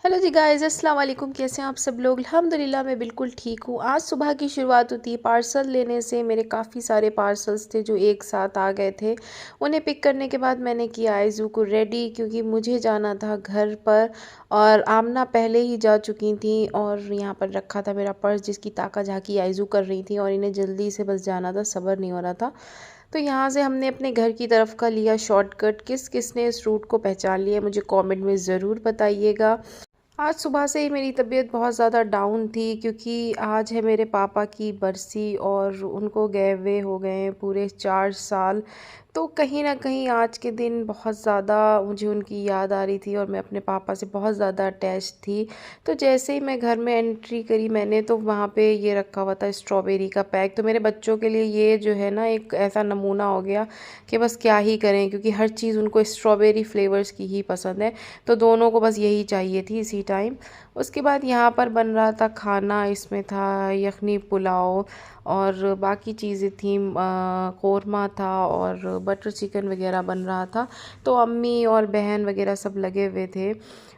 Hello जी guys, अस्सलाम वालेकुम। कैसे हैं आप सब लोग? अल्हम्दुलिल्लाह मैं बिल्कुल ठीक हूँ। आज सुबह की शुरुआत होती है पार्सल लेने से। मेरे काफ़ी सारे पार्सल्स थे जो एक साथ आ गए थे। उन्हें पिक करने के बाद मैंने किया आइज़ू को रेडी, क्योंकि मुझे जाना था घर पर और आमना पहले ही जा चुकी थी और यहाँ पर रखा था मेरा पर्स जिसकी ताका झाकी आइज़ू कर रही थी और इन्हें जल्दी से बस जाना था, सब्र नहीं हो रहा था। तो यहाँ से हमने अपने घर की तरफ का लिया शॉर्टकट। किस किसने इस रूट को पहचान लिया मुझे कमेंट में ज़रूर बताइएगा। आज सुबह से ही मेरी तबीयत बहुत ज़्यादा डाउन थी, क्योंकि आज है मेरे पापा की बरसी और उनको गए हुए हो गए हैं पूरे 4 साल। तो कहीं ना कहीं आज के दिन बहुत ज़्यादा मुझे उनकी याद आ रही थी और मैं अपने पापा से बहुत ज़्यादा अटैच थी। तो जैसे ही मैं घर में एंट्री करी मैंने, तो वहाँ पे ये रखा हुआ था स्ट्रॉबेरी का पैक। तो मेरे बच्चों के लिए ये जो है ना एक ऐसा नमूना हो गया कि बस क्या ही करें, क्योंकि हर चीज़ उनको स्ट्रॉबेरी फ्लेवर्स की ही पसंद है। तो दोनों को बस यही चाहिए थी इसी टाइम। उसके बाद यहाँ पर बन रहा था खाना। इसमें था यखनी पुलाव और बाकी चीज़ें थी, कौरमा था और बटर चिकन वगैरह बन रहा था। तो अम्मी और बहन वगैरह सब लगे हुए थे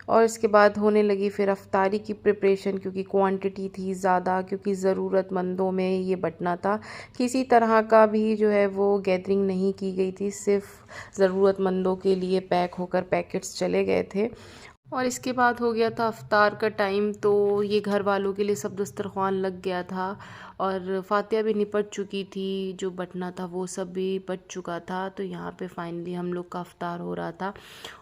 और इसके बाद होने लगी फिर अफ्तारी की प्रिपरेशन, क्योंकि क्वांटिटी थी ज़्यादा, क्योंकि ज़रूरतमंदों में ये बँटना था। किसी तरह का भी जो है वो गैदरिंग नहीं की गई थी, सिर्फ ज़रूरतमंदों के लिए पैक होकर पैकेट्स चले गए थे। और इसके बाद हो गया था अफ्तार का टाइम। तो ये घर वालों के लिए सब दस्तरखान लग गया था और फातिया भी निपट चुकी थी, जो बटना था वो सब भी बच चुका था। तो यहाँ पे फाइनली हम लोग का अफ्तार हो रहा था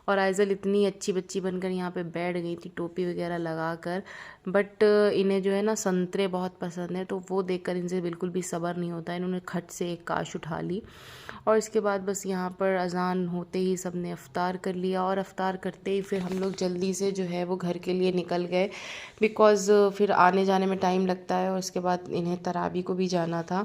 और आइज़ल इतनी अच्छी बच्ची बनकर यहाँ पे बैठ गई थी टोपी वगैरह लगा कर। बट इन्हें जो है ना संतरे बहुत पसंद है, तो वो देखकर इनसे बिल्कुल भी सब्र नहीं होता। इन्होंने खट से एक काश उठा ली और इसके बाद बस यहाँ पर अज़ान होते ही सब ने अफ्तार कर लिया और अफ्तार करते ही फिर हम लोग जल्दी से जो है वो घर के लिए निकल गए, बिकॉज़ फिर आने जाने में टाइम लगता है और उसके बाद इन्हें तरावी को भी जाना था।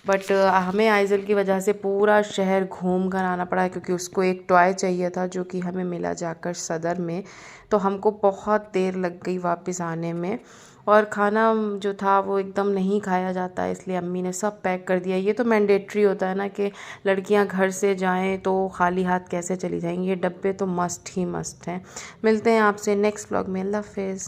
बट हमें आइज़ल की वजह से पूरा शहर घूम कर आना पड़ा, क्योंकि उसको एक टॉय चाहिए था जो कि हमें मिला जाकर सदर में। तो हमको बहुत देर लग गई वापस आने में और खाना जो था वो एकदम नहीं खाया जाता है, इसलिए अम्मी ने सब पैक कर दिया। ये तो मैंडेटरी होता है ना कि लड़कियां घर से जाएं तो खाली हाथ कैसे चली जाएंगी। ये डब्बे तो मस्ट ही मस्ट हैं। मिलते हैं आपसे नेक्स्ट व्लॉग में। अल्लाह हाफिज़।